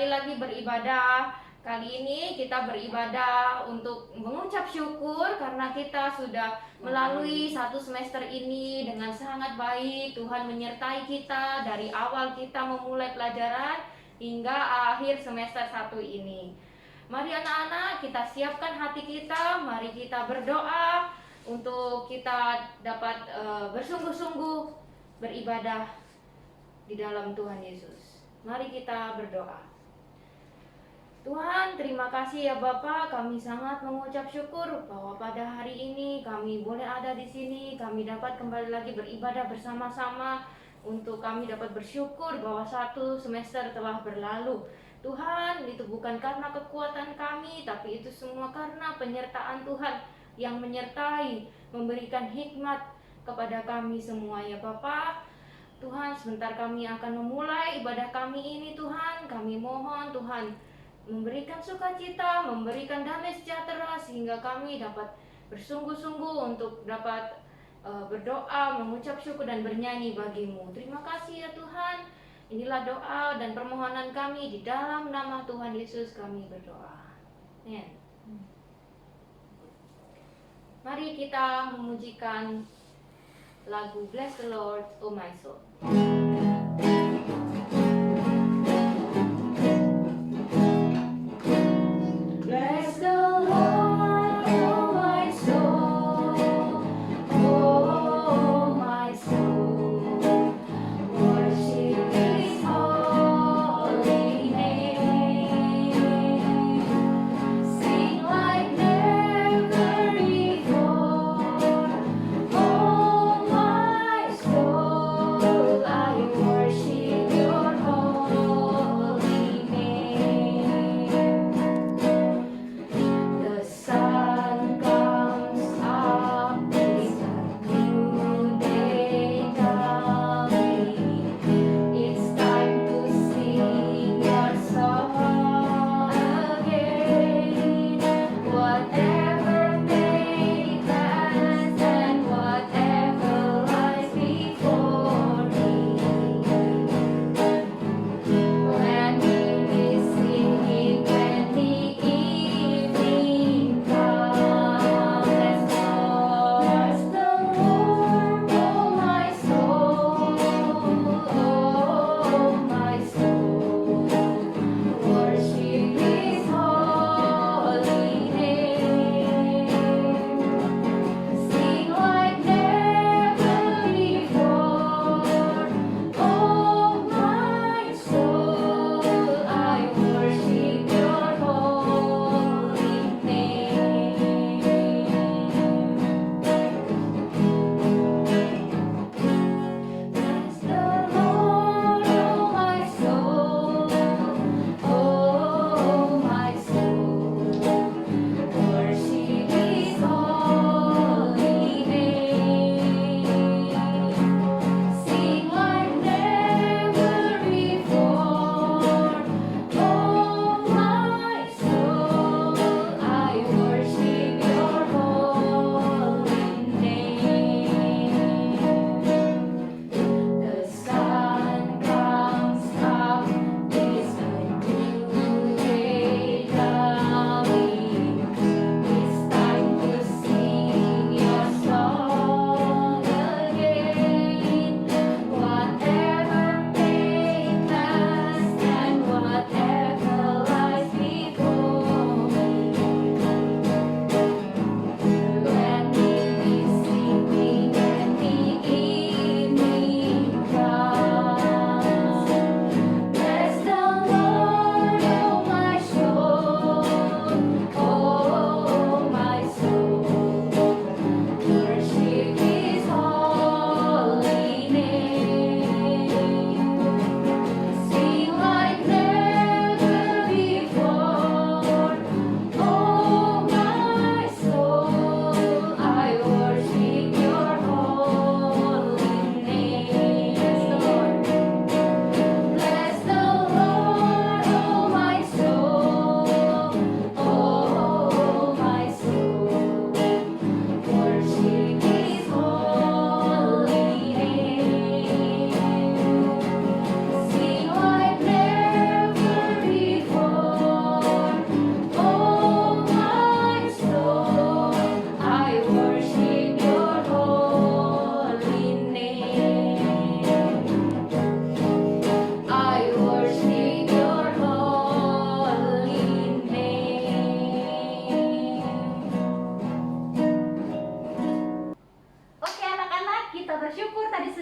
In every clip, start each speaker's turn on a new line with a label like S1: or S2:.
S1: kembali lagi beribadah. Kali ini kita beribadah untuk mengucap syukur karena kita sudah melalui satu semester ini dengan sangat baik. Tuhan menyertai kita dari awal kita memulai pelajaran hingga akhir semester 1 ini. Mari anak-anak, kita siapkan hati kita, mari kita berdoa untuk kita dapat bersungguh-sungguh beribadah di dalam Tuhan Yesus. Mari kita berdoa. Tuhan, terima kasih ya Bapa, kami sangat mengucap syukur bahwa pada hari ini kami boleh ada di sini, kami dapat kembali lagi beribadah bersama-sama untuk kami dapat bersyukur bahwa satu semester telah berlalu. Tuhan, itu bukan karena kekuatan kami, tapi itu semua karena penyertaan Tuhan yang menyertai, memberikan hikmat kepada kami semua ya Bapa. Tuhan, sebentar kami akan memulai ibadah kami ini Tuhan. Kami mohon Tuhan memberikan sukacita, memberikan damai sejahtera sehingga kami dapat bersungguh-sungguh untuk dapat berdoa, mengucap syukur dan bernyanyi bagi-Mu. Terima kasih ya Tuhan. Inilah doa dan permohonan kami di dalam nama Tuhan Yesus kami berdoa. Amin. Mari kita memujikan lagu Bless the Lord, Oh My Soul. Bless the Lord, oh my soul, oh my soul. Worship His holy name. Sing like never before. Oh my soul, I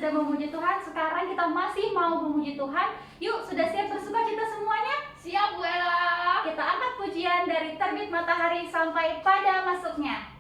S2: sudah memuji Tuhan, sekarang kita masih mau memuji Tuhan. Yuk, sudah siap bersukacita semuanya?
S1: Siap, Bu Ella.
S2: Kita angkat pujian dari terbit matahari sampai pada masuknya.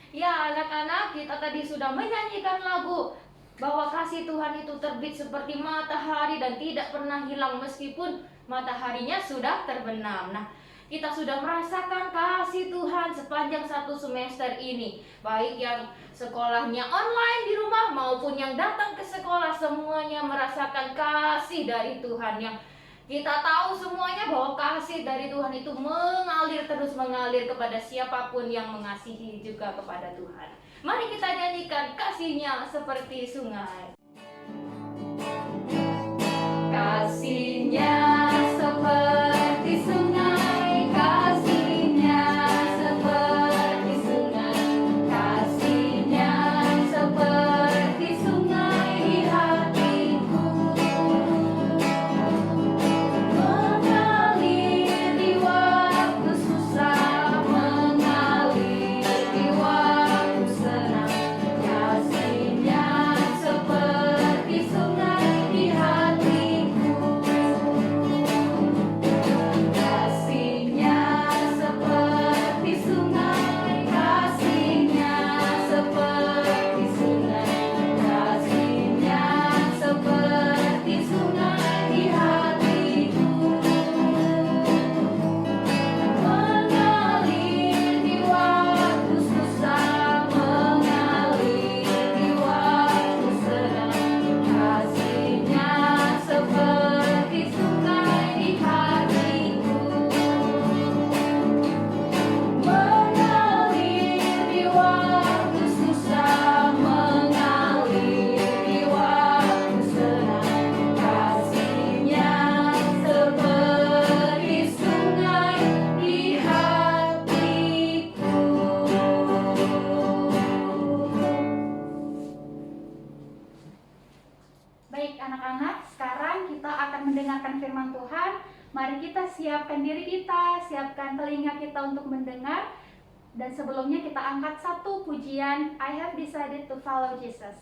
S1: Ya anak-anak, kita tadi sudah menyanyikan lagu bahwa kasih Tuhan itu terbit seperti matahari dan tidak pernah hilang meskipun mataharinya sudah terbenam. Nah, kita sudah merasakan kasih Tuhan sepanjang satu semester ini. Baik yang sekolahnya online di rumah maupun yang datang ke sekolah, semuanya merasakan kasih dari Tuhan yang kita tahu semuanya bahwa kasih dari Tuhan itu mengalir terus mengalir kepada siapapun yang mengasihi juga kepada Tuhan. Mari kita nyanyikan kasih-Nya seperti sungai.
S2: Kasih-Nya seperti sungai, kasih-Nya seperti sungai, kasih-Nya seperti sungai di hatiku, mengalir di waktu susah, mengalir di waktu senang, kasih-Nya seperti sungai di hatiku. Kasih-Nya seperti sungai, kasih-Nya seperti sungai, kasih-Nya seperti sungai di hatiku, mengalir di waktu susah, mengalir di waktu senang, kasih-Nya seperti sungai di hatiku, mengalir di waktu susah, mengalir di waktu senang, kasih-Nya seperti sungai di hatiku. Baik anak-anak, sekarang kita akan mendengarkan firman Tuhan. Mari kita siapkan diri kita, siapkan telinga kita untuk mendengar. Dan sebelumnya kita angkat satu pujian, I have decided to follow Jesus.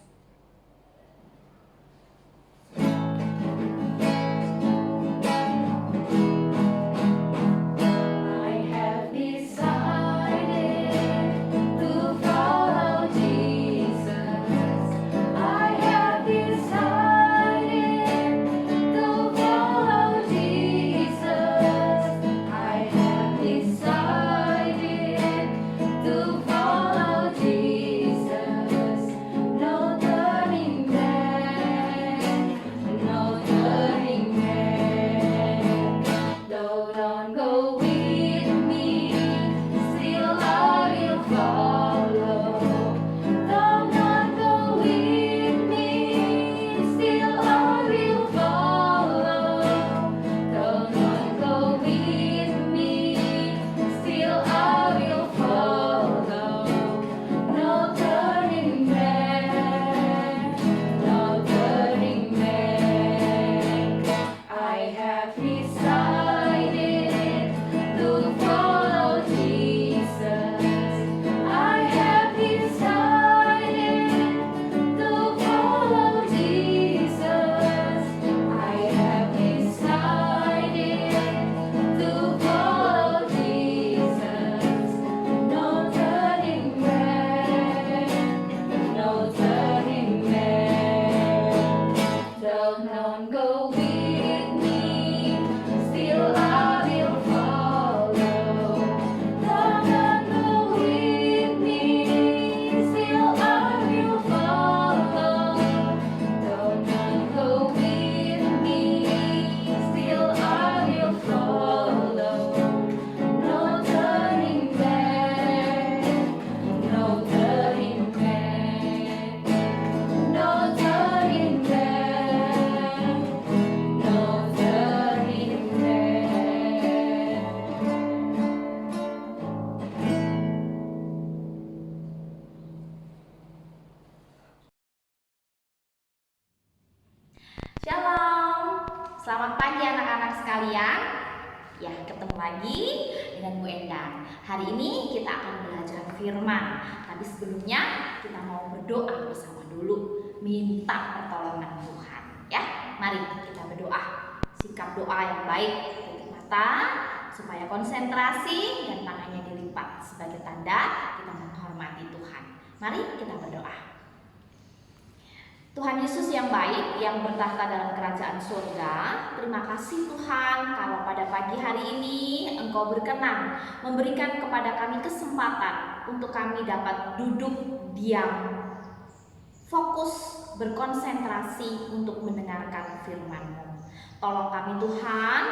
S2: I have decided to follow Jesus.
S3: sekalian, ya ketemu lagi dengan Bu Endang. Hari ini kita akan belajar firman. Tapi sebelumnya kita mau berdoa bersama dulu, minta pertolongan Tuhan. Ya, mari kita berdoa. Sikap doa yang baik, tutup mata supaya konsentrasi dan tangannya dilipat sebagai tanda kita menghormati Tuhan. Mari kita berdoa. Tuhan Yesus yang baik, yang bertahta dalam kerajaan surga, terima kasih Tuhan kalau pada pagi hari ini Engkau berkenan memberikan kepada kami kesempatan untuk kami dapat duduk diam, fokus, berkonsentrasi untuk mendengarkan firman-Mu. Tolong kami Tuhan,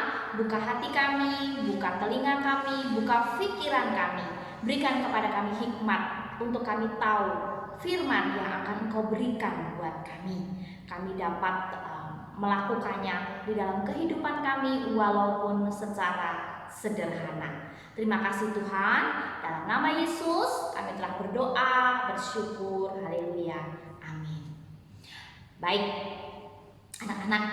S3: buka hati kami, buka telinga kami, buka pikiran kami. Berikan kepada kami hikmat untuk kami tahu firman yang akan Engkau berikan buat kami. Kami dapat melakukannya di dalam kehidupan kami walaupun secara sederhana. Terima kasih Tuhan, dalam nama Yesus kami telah berdoa, bersyukur, haleluya, amin. Baik, anak-anak,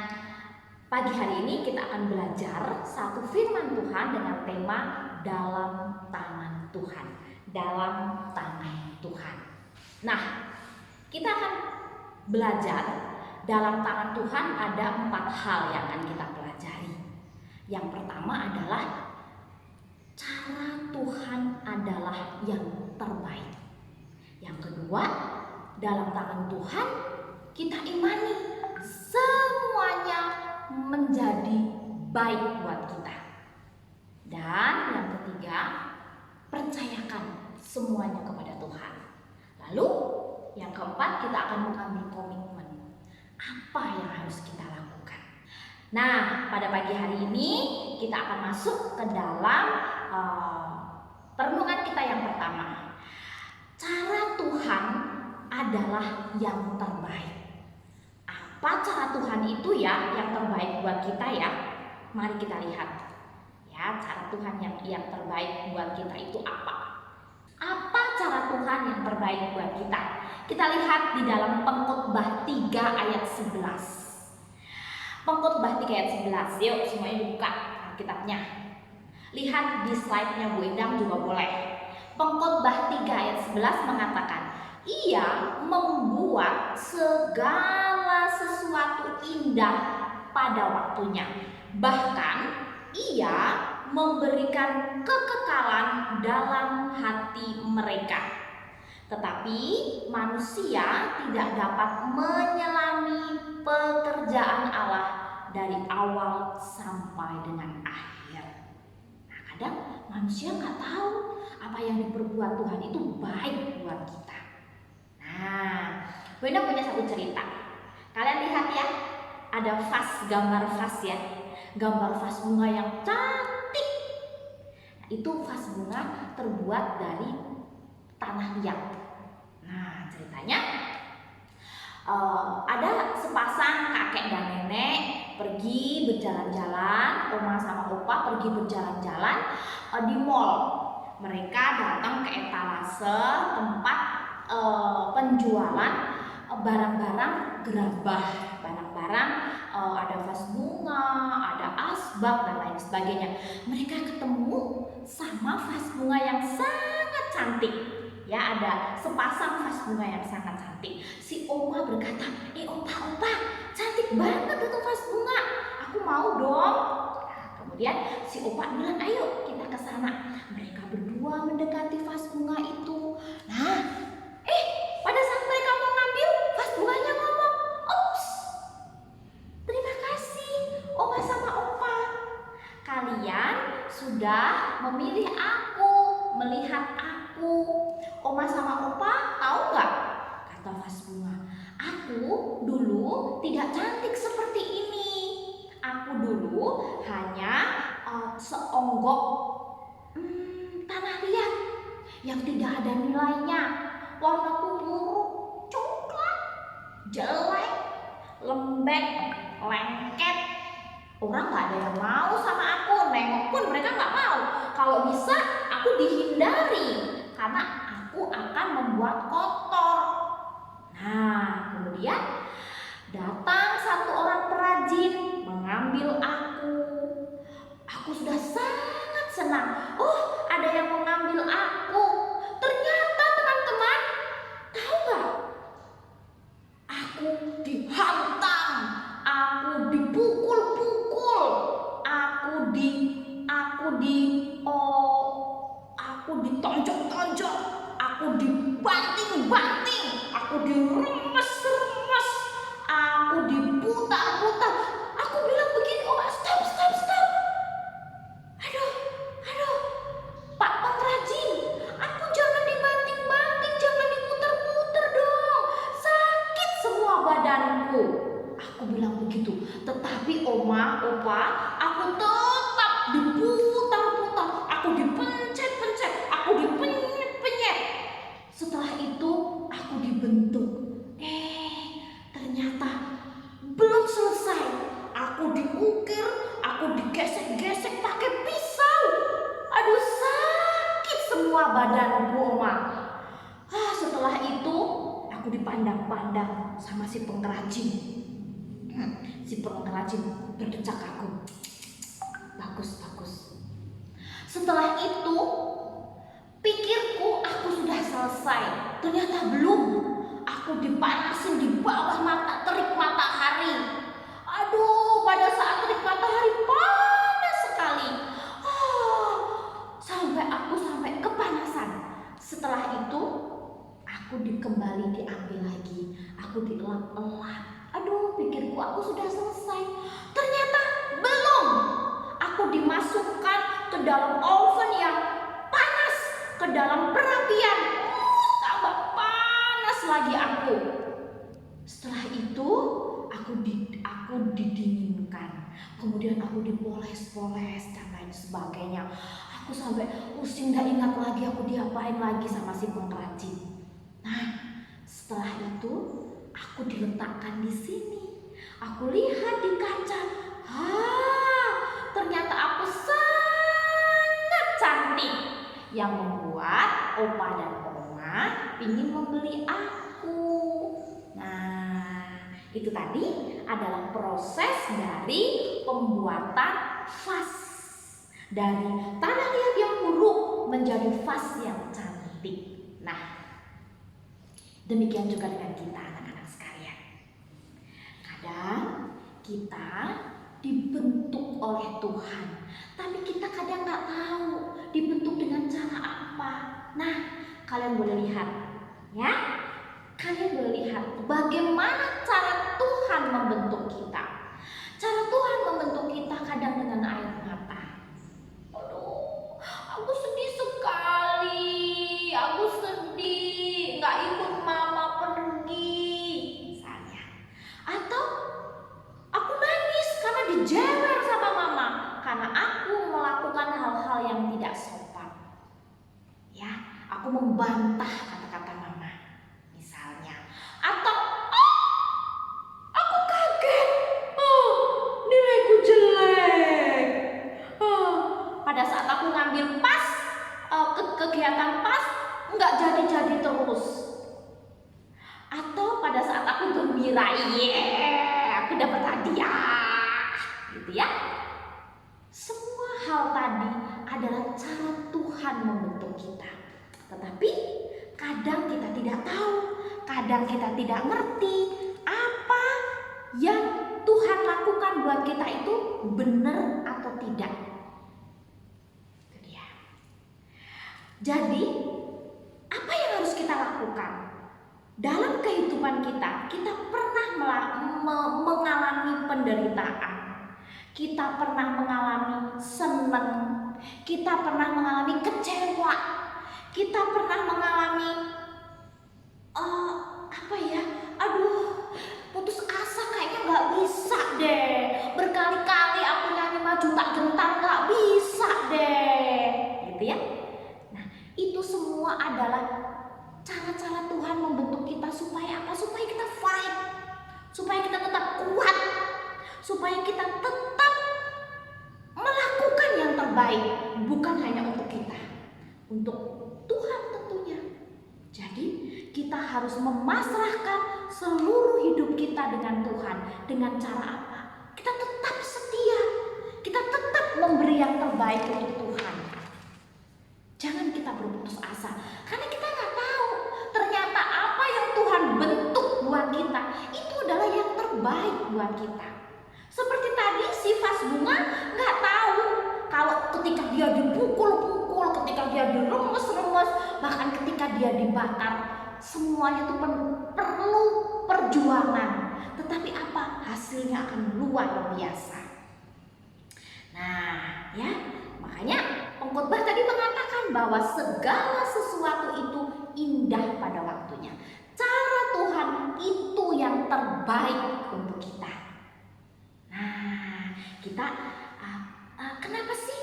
S3: pagi hari ini kita akan belajar satu firman Tuhan dengan tema dalam tangan Tuhan. Dalam tangan Tuhan. Nah, kita akan belajar dalam tangan Tuhan ada 4 hal yang akan kita pelajari. Yang pertama adalah cara Tuhan adalah yang terbaik. Yang kedua, dalam tangan Tuhan kita imani semuanya menjadi baik buat kita. Dan yang ketiga, percayakan semuanya kepada Tuhan. Lalu yang keempat, kita akan mengambil komitmen apa yang harus kita lakukan. Nah, pada pagi hari ini kita akan masuk ke dalam perenungan kita yang pertama. Cara Tuhan adalah yang terbaik. Apa cara Tuhan itu ya yang terbaik buat kita ya? Mari kita lihat. Ya, cara Tuhan yang terbaik buat kita itu apa? Apa cara Tuhan yang terbaik buat kita? Kita lihat di dalam Pengkhotbah 3 ayat 11. Pengkhotbah 3 ayat 11. Yuk semuanya buka Alkitabnya. Lihat di slide-nya Bu Endang juga boleh. Pengkhotbah 3 ayat 11 mengatakan, Ia membuat segala sesuatu indah pada waktunya. Bahkan Ia memberikan kekekalan dalam hati mereka. Tetapi manusia tidak dapat menyelami pekerjaan Allah dari awal sampai dengan akhir. Nah, kadang manusia nggak tahu apa yang diperbuat Tuhan itu baik buat kita. Nah, Bu Enda punya satu cerita. Kalian lihat ya, ada gambar vas ya. Gambar vas bunga yang cantik. Nah, itu vas bunga terbuat dari tanah liat. Nah, ceritanya ada sepasang kakek dan nenek pergi berjalan-jalan, oma sama opa pergi berjalan-jalan di mall. Mereka datang ke etalase tempat penjualan barang-barang gerabah, barang-barang ada vas bunga, ada asbak dan lain sebagainya. Mereka ketemu sama vas bunga yang sangat cantik. Ya, ada sepasang vas bunga yang sangat cantik. Si oma berkata, opa, cantik banget itu vas bunga. Aku mau dong. Nah, kemudian si opa bilang, ayo kita ke sana. Mereka berdua mendekati vas bunga itu. Nah, pada saat mereka mau ngambil, vas bunganya ngomong, "Ups, terima kasih oma sama opa. Kalian sudah memilih aku, melihat aku. Oma sama opa tahu nggak?" Kata vas bunga, "Aku dulu tidak cantik seperti ini. Aku dulu hanya seonggok tanah liat yang tidak ada nilainya. Warnaku buruk, coklat, jelek, lembek, lengket. Orang gak ada yang mau sama aku, nengok pun mereka gak mau. Kalau bisa aku dihindari karena aku akan membuat kotor." Nah, kemudian datang satu orang perajin mengambil aku, Aku sudah sangat senang. Oh, ada yang mengambil aku. Ternyata teman-teman, tahu nggak? Aku dihantam, aku dipukul-pukul, aku ditonjok-tonjok, aku dibanting-banting, aku diremes-remes, aku diputar-putar. Aku bilang begini, oh stop. Aduh, Pak pengrajin, aku jangan dibanting-banting, jangan diputar-putar dong. Sakit semua badanku. Aku bilang begitu. Tetapi Oma, Opa, aku tetap diputar-putar. Aku dipencet-pencet, aku dipenyet-penyet. Setelah itu aku dibentuk. Ternyata belum selesai. Aku diukir, aku digesek-gesek pakai pisau. Aduh, sakit semua badanku, Oma. Setelah itu aku dipandang-pandang sama si pengrajin. Si pengrajin berdecak aku. Bagus. Setelah itu pikirku aku sudah selesai. Ternyata belum. Aku dipanasin di bawah terik matahari. Aduh, pada saat terik matahari panas sekali. Sampai kepanasan. Setelah itu aku kembali diambil lagi. Aku dielap-elap. Aduh, pikirku aku sudah selesai. Ternyata belum. Aku dimasukkan ke dalam oven yang panas, ke dalam perapian. Tambah panas lagi aku. Setelah itu aku didinginkan. Kemudian aku dipoles-poles dan lain sebagainya. Aku sampai pusing, gak ingat lagi aku diapain lagi sama si pengrajin. Nah, setelah itu aku diletakkan di sini. Aku lihat di kaca. Ternyata aku sangat cantik, yang membuat Opa dan Oma ingin membeli aku. Nah, itu tadi adalah proses dari pembuatan vas. Dari tanah liat yang buruk menjadi vas yang cantik. Nah, demikian juga dengan kita anak-anak sekalian. Kadang kita dibentuk oleh Tuhan, tapi kita kadang nggak tahu dibentuk dengan cara apa. Nah, kalian boleh lihat, ya. Kalian boleh lihat bagaimana cara Tuhan membentuk kita. Cara Tuhan membentuk kita kadang dengan air mata. Aduh, aku sedih sekali. Aku sedih, nggak ikut mama pergi, misalnya. Atau aku nangis karena dijewer sama mama, karena aku melakukan hal-hal yang tidak sopan. Ya, aku membantah kata-kata mama, misalnya. Atau aku kaget, nilaiku jelek. Pada saat aku ngambil pas, kegiatan pas, nggak jadi-jadi terus. Atau pada saat aku gembira, aku dapat hadiah, gitu ya. Semua hal tadi adalah cara Tuhan membentuk kita. Tetapi kadang kita tidak tahu, kadang kita tidak ngerti apa yang Tuhan lakukan buat kita itu benar atau tidak. Itu dia. Jadi, apa yang harus kita lakukan? Dalam kehidupan kita pernah mengalami penderitaan. Kita pernah mengalami senang. Kita pernah mengalami kecewa. Kita pernah mengalami putus asa, kayaknya nggak bisa deh. Berkali-kali aku nyanyi maju tak gentar, nggak bisa deh, gitu ya. Nah, itu semua adalah cara-cara Tuhan membentuk kita supaya apa? Supaya kita fight, supaya kita tetap kuat, supaya kita tetap melakukan yang terbaik, bukan hanya untuk kita, untuk Tuhan tentunya. Jadi kita harus memasrahkan seluruh hidup kita dengan Tuhan. Dengan cara apa? Kita tetap setia, kita tetap memberi yang terbaik untuk Tuhan. Jangan kita berputus asa, karena kita nggak tahu ternyata apa yang Tuhan bentuk buat kita itu adalah yang terbaik buat kita. Seperti tadi si vas bunga nggak tahu kalau ketika dia dipukul-pukul, ketika dia diremes-remes, bahkan ketika dia dibakar, semuanya itu perlu perjuangan. Tetapi apa? Hasilnya akan luar biasa. Nah, ya, makanya pengkhotbah tadi mengatakan bahwa segala sesuatu itu indah pada waktunya. Cara Tuhan itu yang terbaik untuk kita. Nah, kita kenapa sih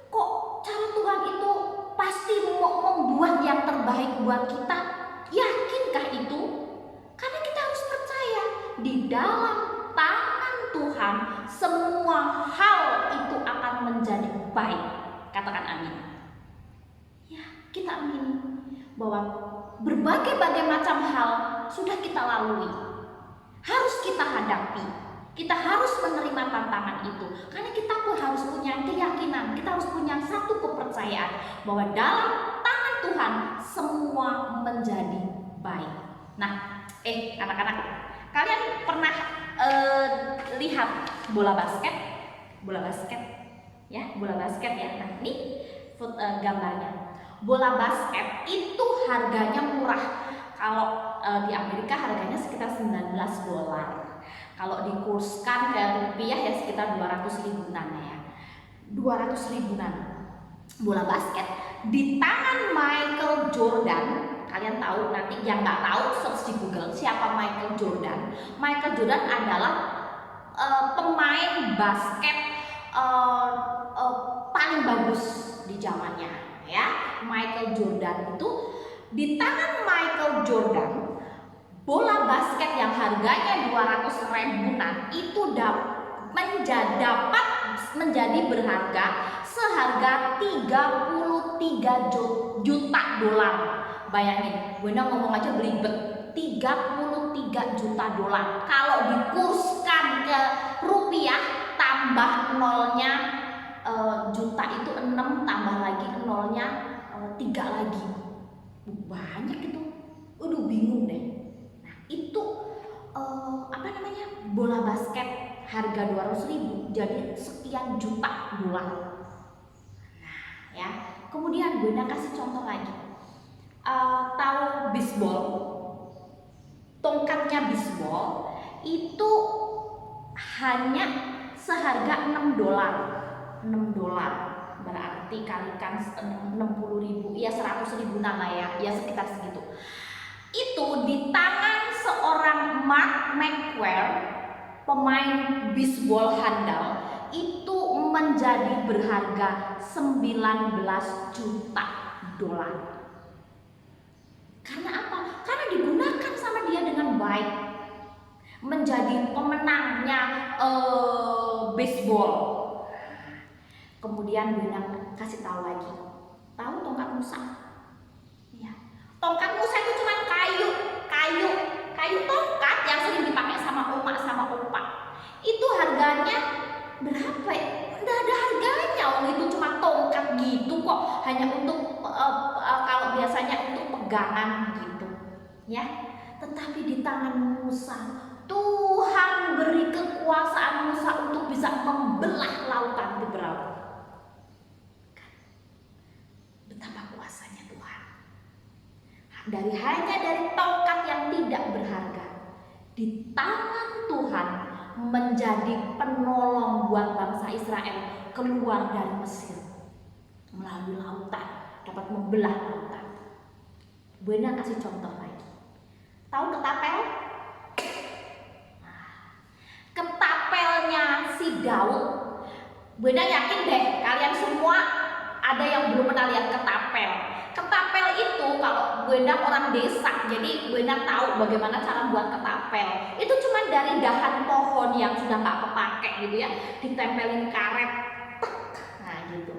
S3: kok cara Tuhan itu pasti mau membuat yang terbaik buat kita? Yakinkah itu? Karena kita harus percaya di dalam tangan Tuhan semua hal itu akan menjadi baik. Katakan amin. Ya, kita amini bahwa berbagai macam hal sudah kita lalui, harus kita hadapi. Kita harus menerima tantangan itu, karena kita pun harus punya keyakinan, kita harus punya satu kepercayaan bahwa dalam tangan Tuhan semua menjadi baik. Nah, anak-anak, kalian pernah lihat bola basket? Bola basket ya. Nah, ini gambarnya. Bola basket itu harganya murah. Kalau di Amerika harganya sekitar $19. Kalau dikurskan ke rupiah ya sekitar 200 ribuan ya. 200 ribuan. Bola basket di tangan Michael Jordan. Kalian tahu, nanti yang nggak tahu search di Google siapa Michael Jordan. Michael Jordan adalah pemain basket paling bagus di zamannya ya. Michael Jordan itu, di tangan Michael Jordan, bola basket yang harganya 200 ribuan itu dapat menjadi berharga seharga 33 juta dolar. Bayangin, gue ngomong aja belibet, 33 juta dolar. Kalau dikurskan ke rupiah, tambah nolnya juta itu 6, tambah lagi nolnya 3 lagi. Banyak itu. Udah bingung deh. Itu bola basket harga 200 ribu jadi sekian juta dolar. Nah, ya. Kemudian gue kasih contoh lagi. Tahu bisbol? Tongkatnya bisbol itu hanya seharga $6. Berarti kalikan 60 ribu, ya 100 ribuan lah ya sekitar segitu. Itu di tangan seorang Mark McGwire, pemain bisbol handal, itu menjadi berharga 19 juta dolar. Karena apa? Karena digunakan sama dia dengan baik, menjadi pemenangnya bisbol. Kemudian gue kasih tahu lagi, tahu tongkat Musa? Ya. Tongkat Musa itu cuma kayu tongkat yang sering dipakai sama oma sama opa. Itu harganya berapa ya? Nggak ada harganya, itu cuma tongkat gitu kok, hanya untuk kalau biasanya untuk pegangan gitu, ya. Tetapi di tangan Musa, Tuhan beri kekuasaan Musa untuk bisa membelah lautan beberapa. Betapa kuasanya Tuhan. Hanya dari tongkat yang tidak berharga, di tangan Tuhan menjadi penolong buat bangsa Israel keluar dari Mesir melalui lautan, dapat membelah lautan. Bena kasih contoh lagi. Tahu ketapel? Ketapelnya si Daud. Bena yakin deh kalian semua ada yang belum pernah lihat ketapel. Ketapel itu kalau Bena orang desa, jadi Bena tahu bagaimana cara buat ketapel. Itu cuma dari dahan pohon yang sudah nggak kepake gitu ya, ditempelin karet, nah gitu,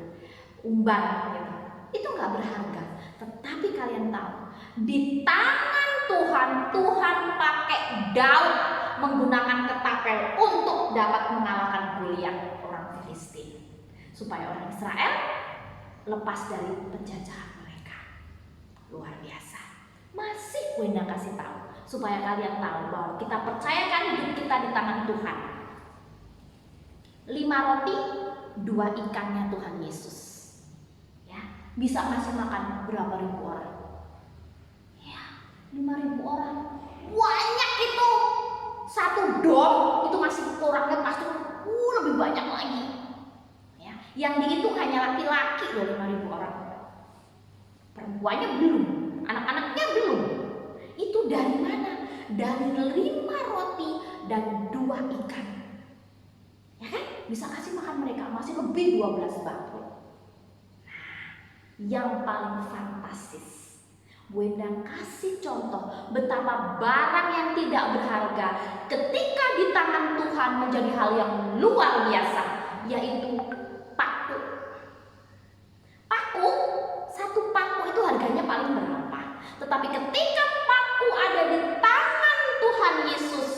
S3: umban gitu. Itu nggak berharga. Tetapi kalian tahu, di tangan Tuhan pakai Daud menggunakan ketapel untuk dapat mengalahkan Goliat orang Filistin. supaya orang Israel lepas dari penjajahan mereka. Luar biasa. Masih gue nak kasih tahu supaya kalian tahu bahwa kita percayakan hidup kita di tangan Tuhan. 5 roti, 2 ikannya Tuhan Yesus. Ya, bisa ngasih makan berapa ribu orang? Ya, 5.000 orang. Banyak itu. Satu dom itu masih kurangnya pasti lebih banyak lagi. Ya, yang dihitung hanya laki-laki loh 5.000 orang. Perempuannya belum, anak-anaknya belum. Itu dari mana? Dari 5 roti dan 2 ikan. Ya kan? Bisa kasih makan mereka masih lebih 12 batu. Nah, yang paling fantastis, Bu Endang kasih contoh betapa barang yang tidak berharga ketika di tangan Tuhan menjadi hal yang luar biasa, yaitu paku. Paku, satu paku itu harganya paling berapa? Tetapi ketika paku ada di tangan Tuhan Yesus,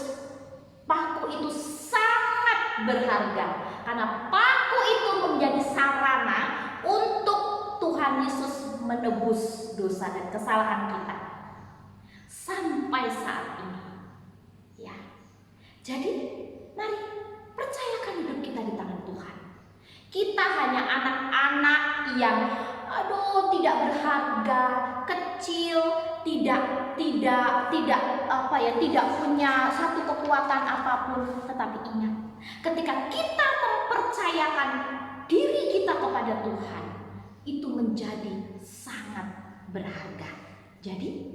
S3: paku itu sangat berharga karena paku itu menjadi sarana untuk Tuhan Yesus menebus dosa dan kesalahan kita sampai saat ini. Ya, jadi mari percayakan hidup kita di tangan Tuhan. Kita hanya anak-anak yang tidak berharga, kecil, tidak punya satu kekuatan apapun. Tetapi ingat, ketika kita mempercayakan diri kita kepada Tuhan, itu menjadi sangat berharga. Jadi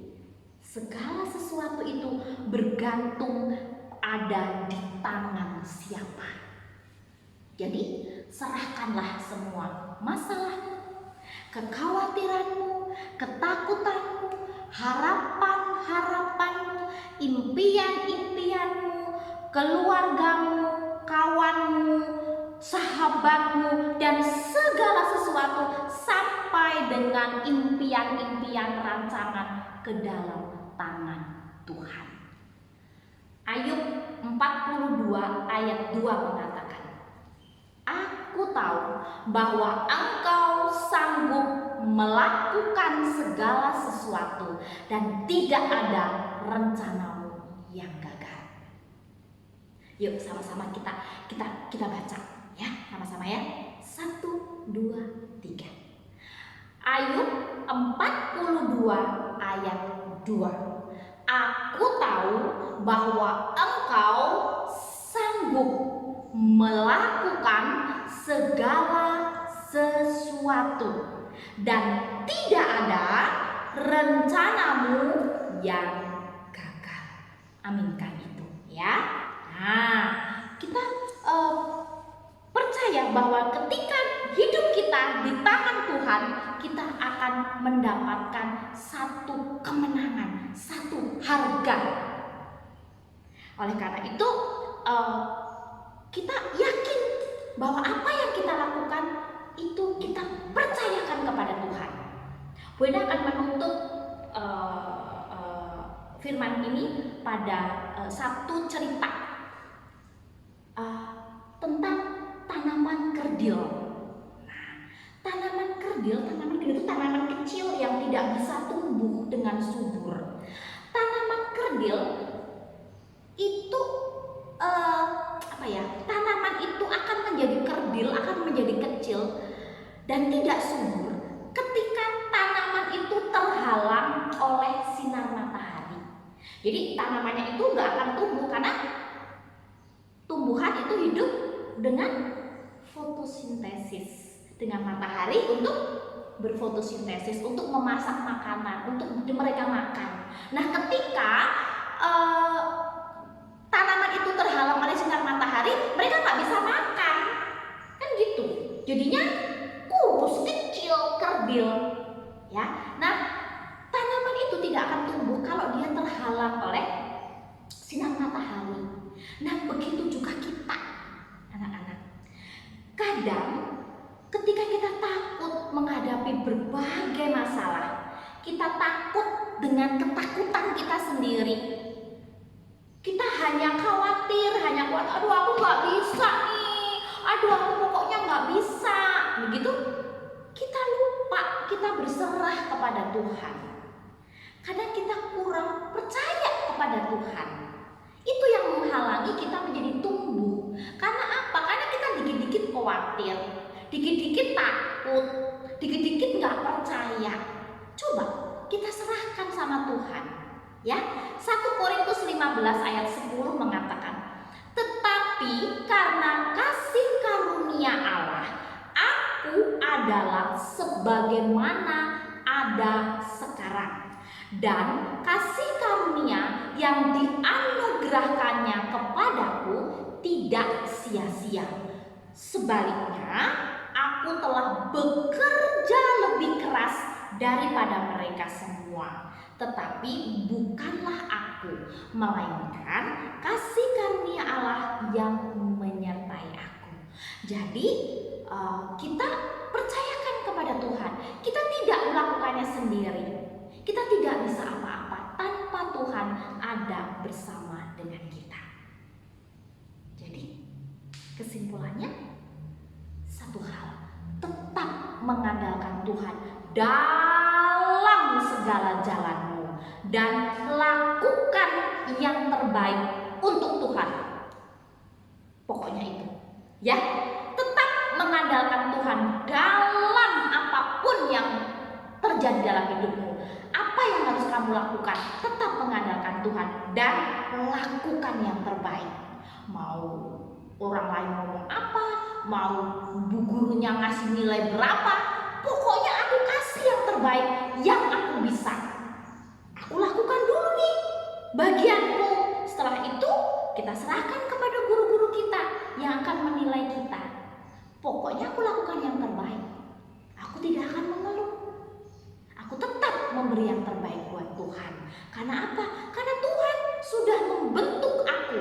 S3: segala sesuatu itu bergantung ada di tangan siapa. Jadi serahkanlah semua masalahmu, kekhawatiranmu, ketakutanmu, harapan-harapanmu, impian-impianmu, keluargamu, kawanmu, sahabatmu, dan segala sesuatu sampai dengan impian-impian rancangan ke dalam tangan Tuhan. Ayub 42 ayat 2 mengatakan, Aku tahu bahwa Engkau sanggup melakukan segala sesuatu dan tidak ada rencanamu yang gagal. Yuk sama-sama kita baca ya, sama-sama ya. 1, 2, 3. Ayub 42 ayat 2. Aku tahu bahwa Engkau sanggup melakukan segala sesuatu dan tidak ada rencanamu yang gagal. Aminkan itu ya. Nah, kita percaya bahwa ketika hidup kita di tangan Tuhan, kita akan mendapatkan satu kemenangan, satu harga. Oleh karena itu kita yakin bahwa apa yang kita lakukan itu kita percayakan kepada Tuhan. Bu Enda akan menutup firman ini pada satu cerita tentang tanaman kerdil. Nah, tanaman kerdil itu tanaman kecil yang tidak bisa tumbuh dengan subur. Tanaman kerdil itu tanaman itu akan menjadi kerdil, akan menjadi kecil dan tidak subur ketika tanaman itu terhalang oleh sinar matahari. Jadi tanamannya itu nggak akan tumbuh karena tumbuhan itu hidup dengan fotosintesis, dengan matahari untuk berfotosintesis, untuk memasak makanan, untuk mereka makan. Nah, ketika tanaman itu terhalang oleh sinar matahari, mereka nggak bisa makan, kan gitu. Jadinya kurus, kecil, kerdil, ya. Nah, tanaman itu tidak akan tumbuh kalau dia terhalang oleh sinar matahari. Nah, begitu juga kita, anak-anak. Kadang ketika kita takut menghadapi berbagai masalah, kita takut dengan ketakutan kita sendiri. Kita hanya khawatir, aduh aku nggak bisa nih, aduh aku pokoknya nggak bisa. begitu, kita lupa kita berserah kepada Tuhan. Kadang kita kurang percaya kepada Tuhan. Itu yang menghalangi kita menjadi tumbuh. Karena apa? Karena kita dikit-dikit khawatir, dikit-dikit takut, dikit-dikit nggak percaya. Coba kita serahkan sama Tuhan. Ya, 1 Korintus 15 ayat 10 mengatakan, tetapi karena kasih karunia Allah, aku adalah sebagaimana ada sekarang. Dan kasih karunia yang dianugerahkannya kepadaku tidak sia-sia. Sebaliknya, aku telah bekerja lebih keras daripada mereka semua. Tetapi bukanlah aku, melainkan kasih karunia Allah yang menyertai aku. Jadi kita percayakan kepada Tuhan. Kita tidak melakukannya sendiri. Kita tidak bisa apa-apa tanpa Tuhan ada bersama dengan kita. Jadi kesimpulannya satu hal, tetap mengandalkan Tuhan dalam segala jalanmu dan lakukan yang terbaik untuk Tuhan. Pokoknya itu, ya, tetap mengandalkan Tuhan dalam apapun yang terjadi dalam hidupmu. Apa yang harus kamu lakukan? Tetap mengandalkan Tuhan dan lakukan yang terbaik. Mau orang lain ngomong apa, mau bu gurunya ngasih nilai berapa, pokoknya aku kasih yang terbaik yang aku bisa. Aku lakukan dulu nih bagianku. Setelah itu kita serahkan kepada guru-guru kita yang akan menilai kita. Pokoknya aku lakukan yang terbaik. Aku tidak akan mengeluh. Aku tetap memberi yang terbaik buat Tuhan. Karena apa? Karena Tuhan sudah membentuk aku.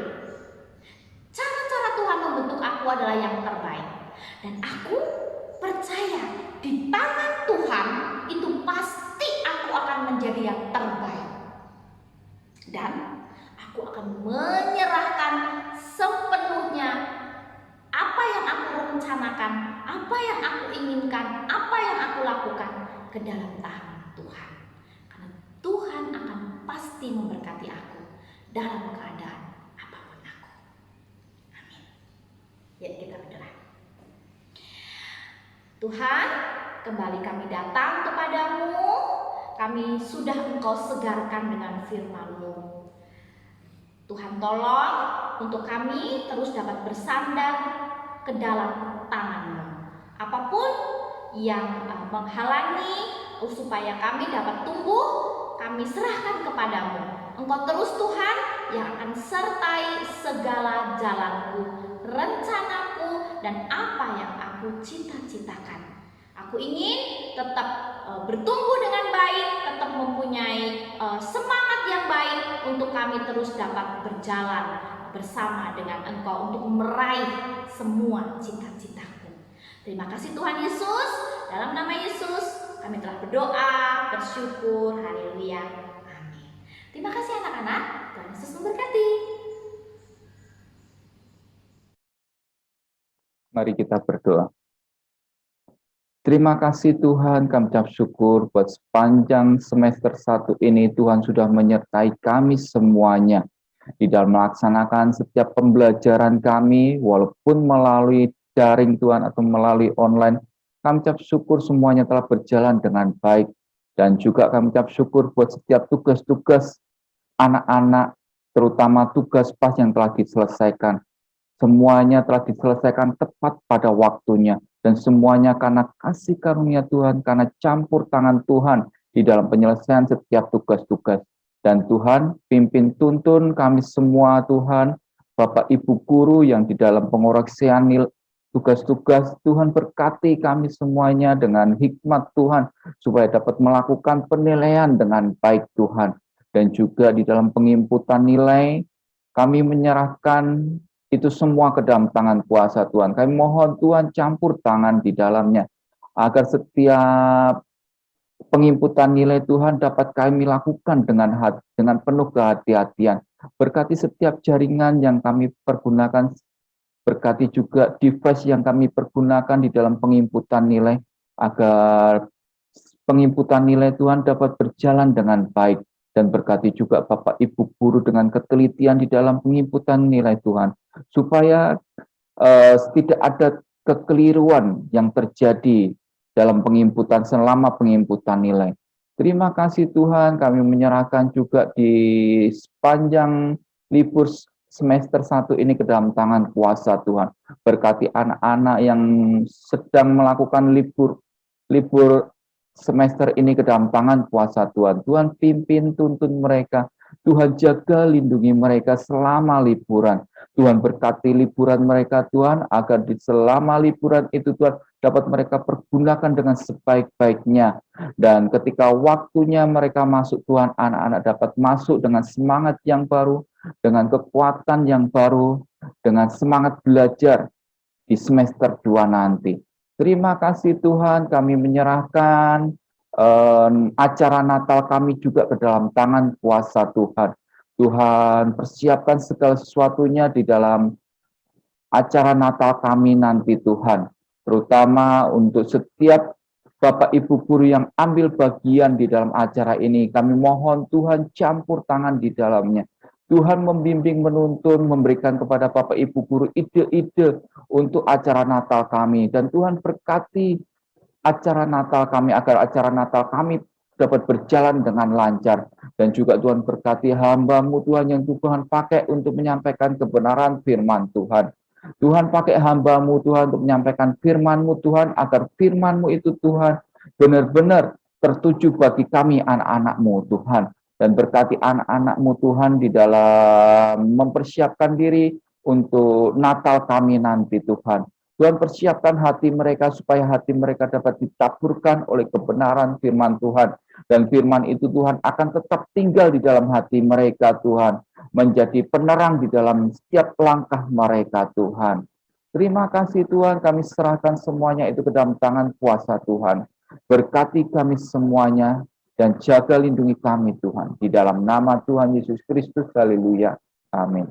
S3: Cara-cara Tuhan membentuk aku adalah yang terbaik. Dan aku percaya di tangan Tuhan itu pasti aku akan menjadi yang terbaik. Dan aku akan menyerahkan sepenuhnya apa yang aku rencanakan, apa yang aku inginkan, apa yang aku lakukan ke dalam tangan Tuhan. Karena Tuhan akan pasti memberkati aku dalam keadaan apapun aku. Amin. Ya, kita berdoa. Tuhan, kembali kami datang kepadamu. Kami sudah Engkau segarkan dengan firman-Mu. Tuhan, tolong untuk kami terus dapat bersandar ke dalam tangan-Mu. Apapun yang menghalangi supaya kami dapat tumbuh, kami serahkan kepadamu. Engkau terus Tuhan yang akan sertai segala jalanku, rencanaku, dan apa yang aku cita-citakan. Aku ingin tetap bertumbuh dengan baik, tetap mempunyai semangat yang baik untuk kami terus dapat berjalan bersama dengan Engkau untuk meraih semua cita-citaku. Terima kasih Tuhan Yesus. Dalam nama Yesus kami telah berdoa, bersyukur, haleluya, amin. Terima kasih anak-anak, Tuhan Yesus memberkati.
S4: Mari kita berdoa. Terima kasih Tuhan, kami ucap syukur buat sepanjang semester 1 ini Tuhan sudah menyertai kami semuanya di dalam melaksanakan setiap pembelajaran kami, walaupun melalui daring Tuhan atau melalui online. Kami ucap syukur semuanya telah berjalan dengan baik. Dan juga kami ucap syukur buat setiap tugas-tugas anak-anak, terutama tugas PAS yang telah diselesaikan. Semuanya telah diselesaikan tepat pada waktunya. Dan semuanya karena kasih karunia Tuhan, karena campur tangan Tuhan di dalam penyelesaian setiap tugas-tugas. Dan Tuhan, pimpin tuntun kami semua Tuhan, Bapak Ibu Guru yang di dalam pengoreksian tugas-tugas, Tuhan berkati kami semuanya dengan hikmat Tuhan, supaya dapat melakukan penilaian dengan baik Tuhan. Dan juga di dalam penginputan nilai, kami menyerahkan itu semua ke dalam tangan kuasa Tuhan. Kami mohon Tuhan campur tangan di dalamnya, agar setiap penginputan nilai Tuhan dapat kami lakukan dengan penuh kehati-hatian. Berkati setiap jaringan yang kami pergunakan Berkati juga device yang kami pergunakan di dalam penginputan nilai, agar penginputan nilai Tuhan dapat berjalan dengan baik. Dan berkati juga Bapak Ibu guru dengan ketelitian di dalam penginputan nilai Tuhan, supaya tidak ada kekeliruan yang terjadi dalam penginputan selama penginputan nilai. Terima kasih Tuhan, kami menyerahkan juga di sepanjang libur semester 1 ini ke dalam tangan kuasa Tuhan. Berkati anak-anak yang sedang melakukan libur semester ini ke dalam tangan kuasa Tuhan. Tuhan pimpin, tuntun mereka. Tuhan jaga, lindungi mereka selama liburan. Tuhan berkati liburan mereka Tuhan, agar di selama liburan itu Tuhan dapat mereka pergunakan dengan sebaik-baiknya. Dan ketika waktunya mereka masuk Tuhan, anak-anak dapat masuk dengan semangat yang baru, dengan kekuatan yang baru, dengan semangat belajar di semester 2 nanti. Terima kasih Tuhan, kami menyerahkan acara Natal kami juga ke dalam tangan kuasa Tuhan. Tuhan persiapkan segala sesuatunya di dalam acara Natal kami nanti Tuhan. Terutama untuk setiap Bapak Ibu guru yang ambil bagian di dalam acara ini, kami mohon Tuhan campur tangan di dalamnya. Tuhan membimbing, menuntun, memberikan kepada Bapak Ibu guru ide-ide untuk acara Natal kami. Dan Tuhan berkati acara Natal kami, agar acara Natal kami dapat berjalan dengan lancar. Dan juga Tuhan berkati hamba-Mu Tuhan yang Tuhan pakai untuk menyampaikan kebenaran firman Tuhan. Tuhan pakai hamba-Mu Tuhan untuk menyampaikan firman-Mu Tuhan, agar firman-Mu itu Tuhan benar-benar tertuju bagi kami anak-anak-Mu Tuhan. Dan berkati anak-anak-Mu Tuhan di dalam mempersiapkan diri untuk Natal kami nanti Tuhan. Tuhan persiapkan hati mereka supaya hati mereka dapat ditaburkan oleh kebenaran firman Tuhan. Dan firman itu Tuhan akan tetap tinggal di dalam hati mereka Tuhan. Menjadi penerang di dalam setiap langkah mereka Tuhan. Terima kasih Tuhan, kami serahkan semuanya itu ke dalam tangan kuasa Tuhan. Berkati kami semuanya dan jaga lindungi kami Tuhan. Di dalam nama Tuhan Yesus Kristus, haleluya. Amin.